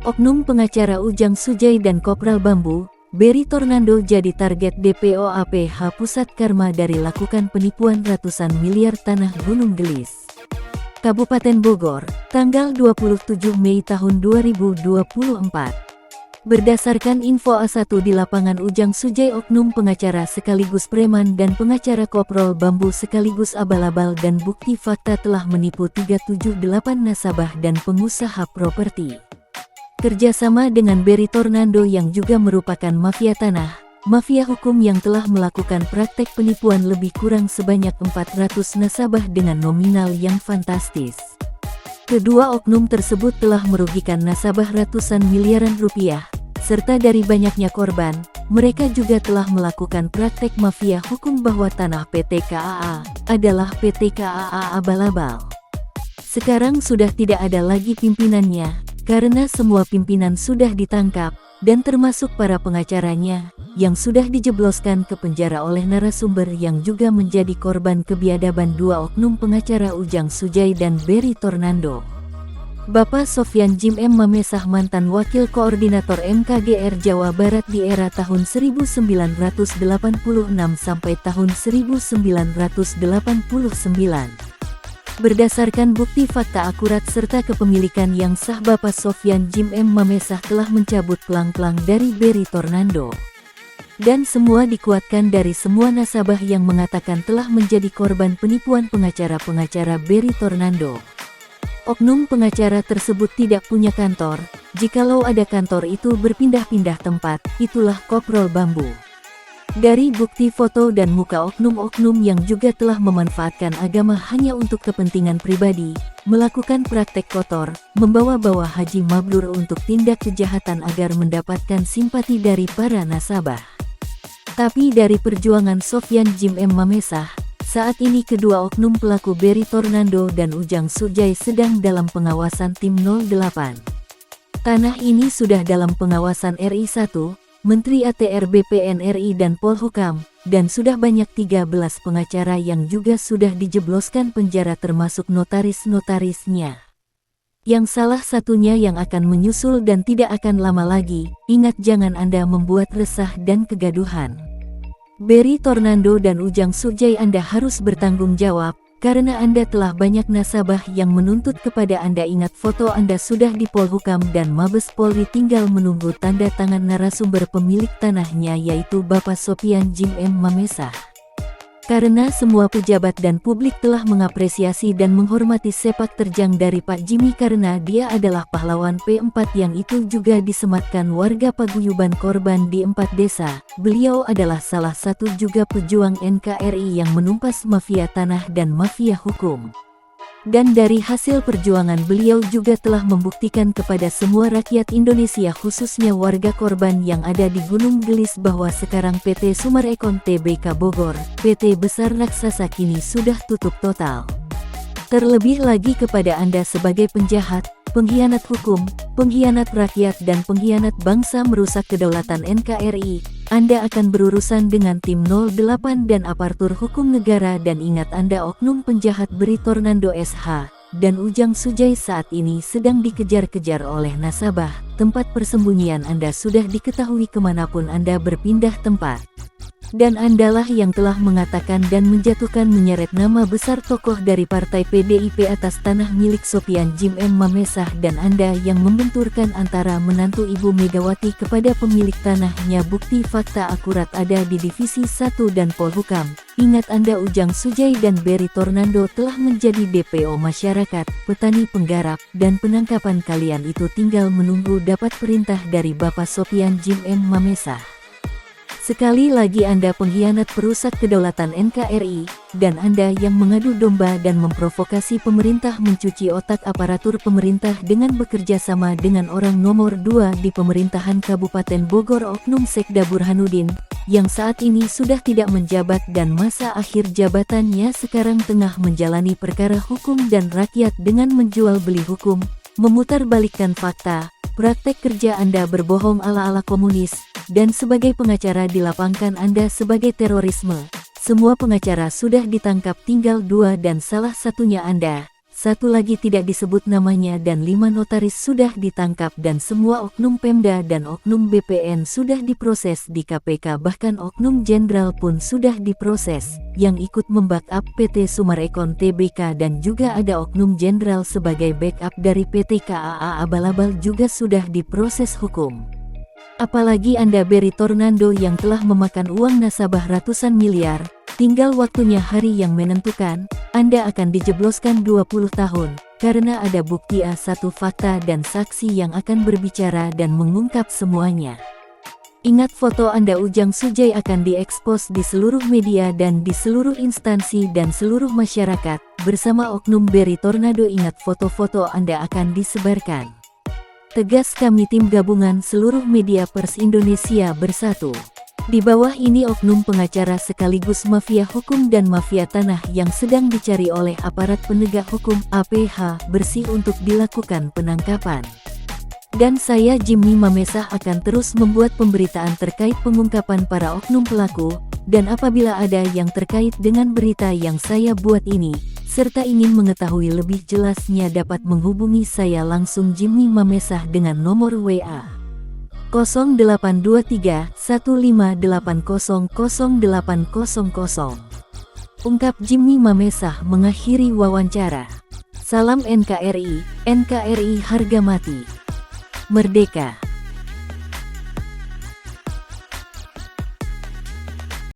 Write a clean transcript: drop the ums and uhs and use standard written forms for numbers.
Oknum pengacara Ujang Sujai dan Kopral Bambu, Berry Tornando jadi target DPOAPH Pusat Karma dari lakukan penipuan ratusan miliar tanah Gunung Gelis. Kabupaten Bogor, tanggal 27 Mei tahun 2024. Berdasarkan info A1 di lapangan, Ujang Sujai, oknum pengacara sekaligus preman dan pengacara Kopral Bambu sekaligus abal-abal dan bukti fakta telah menipu 378 nasabah dan pengusaha properti. Kerjasama dengan Berry Tornando yang juga merupakan mafia tanah, mafia hukum yang telah melakukan praktek penipuan lebih kurang sebanyak 400 nasabah dengan nominal yang fantastis. Kedua oknum tersebut telah merugikan nasabah ratusan miliaran rupiah, serta dari banyaknya korban, mereka juga telah melakukan praktek mafia hukum bahwa tanah PT KAA adalah PT KAA abal-abal. Sekarang sudah tidak ada lagi pimpinannya, karena semua pimpinan sudah ditangkap, dan termasuk para pengacaranya, yang sudah dijebloskan ke penjara oleh narasumber yang juga menjadi korban kebiadaban dua oknum pengacara Ujang Sujai dan Berry Tornando. Bapak Sofyan Jim M. Mamesah, mantan Wakil Koordinator MKGR Jawa Barat di era tahun 1986 sampai tahun 1989. Berdasarkan bukti fakta akurat serta kepemilikan yang sah, Bapak Sofyan Jim M. Mamesah telah mencabut pelang-pelang dari Berry Tornando. Dan semua dikuatkan dari semua nasabah yang mengatakan telah menjadi korban penipuan pengacara-pengacara Berry Tornando. Oknum pengacara tersebut tidak punya kantor, jikalau ada kantor itu berpindah-pindah tempat, itulah Kopral Bambu. Dari bukti foto dan muka oknum-oknum yang juga telah memanfaatkan agama hanya untuk kepentingan pribadi, melakukan praktek kotor, membawa-bawa haji mabrur untuk tindak kejahatan agar mendapatkan simpati dari para nasabah. Tapi dari perjuangan Sofyan Jim M. Mamesah, saat ini kedua oknum pelaku Berry Tornando dan Ujang Sujai sedang dalam pengawasan tim 08. Tanah ini sudah dalam pengawasan RI 1, Menteri ATR BPN RI dan Polhukam, dan sudah banyak 13 pengacara yang juga sudah dijebloskan penjara termasuk notaris-notarisnya. Yang salah satunya yang akan menyusul dan tidak akan lama lagi, ingat jangan Anda membuat resah dan kegaduhan. Berry Tornando dan Ujang Sujai, Anda harus bertanggung jawab, karena Anda telah banyak nasabah yang menuntut kepada Anda. Ingat foto Anda sudah di Polhukam dan Mabes Polri, tinggal menunggu tanda tangan narasumber pemilik tanahnya yaitu Bapak Sofyan Jim M. Mamesah. Karena semua pejabat dan publik telah mengapresiasi dan menghormati sepak terjang dari Pak Jimmy karena dia adalah pahlawan P4 yang itu juga disematkan warga paguyuban korban di 4 desa. Beliau adalah salah satu juga pejuang NKRI yang menumpas mafia tanah dan mafia hukum. Dan dari hasil perjuangan beliau juga telah membuktikan kepada semua rakyat Indonesia khususnya warga korban yang ada di Gunung Gelis bahwa sekarang PT Sumarekon Tbk Bogor, PT besar raksasa kini sudah tutup total. Terlebih lagi kepada Anda sebagai penjahat, pengkhianat hukum, pengkhianat rakyat dan pengkhianat bangsa merusak kedaulatan NKRI, Anda akan berurusan dengan tim 08 dan aparatur hukum negara. Dan ingat, Anda oknum penjahat Berry Tornando SH dan Ujang Sujai saat ini sedang dikejar-kejar oleh nasabah. Tempat persembunyian Anda sudah diketahui kemanapun Anda berpindah tempat. Dan Andalah yang telah mengatakan dan menjatuhkan menyeret nama besar tokoh dari Partai PDIP atas tanah milik Sofyan Jim M. Mamesah, dan Anda yang membenturkan antara menantu Ibu Megawati kepada pemilik tanahnya. Bukti fakta akurat ada di Divisi 1 dan Polhukam. Ingat, Anda Ujang Sujai dan Berry Tornando telah menjadi DPO masyarakat, petani penggarap, dan penangkapan kalian itu tinggal menunggu dapat perintah dari Bapak Sofyan Jim M. Mamesah. Sekali lagi Anda pengkhianat perusak kedaulatan NKRI, dan Anda yang mengadu domba dan memprovokasi pemerintah mencuci otak aparatur pemerintah dengan bekerja sama dengan orang nomor 2 di pemerintahan Kabupaten Bogor, Oknum Sekda Burhanuddin, yang saat ini sudah tidak menjabat dan masa akhir jabatannya sekarang tengah menjalani perkara hukum dan rakyat dengan menjual beli hukum, memutarbalikkan fakta. Praktek kerja Anda berbohong ala-ala komunis, dan sebagai pengacara dilapangkan Anda sebagai terorisme. Semua pengacara sudah ditangkap, tinggal 2 dan salah satunya Anda. satu lagi tidak disebut namanya dan 5 notaris sudah ditangkap dan semua oknum Pemda dan oknum BPN sudah diproses di KPK, bahkan oknum jenderal pun sudah diproses yang ikut membackup PT Sumarekon Tbk, dan juga ada oknum jenderal sebagai backup dari PT KAA Abal-Abal juga sudah diproses hukum. Apalagi Anda Berry Tornando yang telah memakan uang nasabah ratusan miliar, tinggal waktunya hari yang menentukan, Anda akan dijebloskan 20 tahun, karena ada bukti A1 fakta dan saksi yang akan berbicara dan mengungkap semuanya. Ingat, foto Anda Ujang Sujay akan diekspos di seluruh media dan di seluruh instansi dan seluruh masyarakat, bersama oknum Berry Tornando. Ingat, foto-foto Anda akan disebarkan. Tegas kami, tim gabungan seluruh media pers Indonesia bersatu. Di bawah ini oknum pengacara sekaligus mafia hukum dan mafia tanah yang sedang dicari oleh aparat penegak hukum APH bersih untuk dilakukan penangkapan. Dan saya Jimmy Mamesah akan terus membuat pemberitaan terkait pengungkapan para oknum pelaku, dan apabila ada yang terkait dengan berita yang saya buat ini, serta ingin mengetahui lebih jelasnya, dapat menghubungi saya langsung Jimmy Mamesah dengan nomor WA 0823 1580 0800. Ungkap Jimmy Mamesah mengakhiri wawancara. Salam NKRI, NKRI harga mati. Merdeka.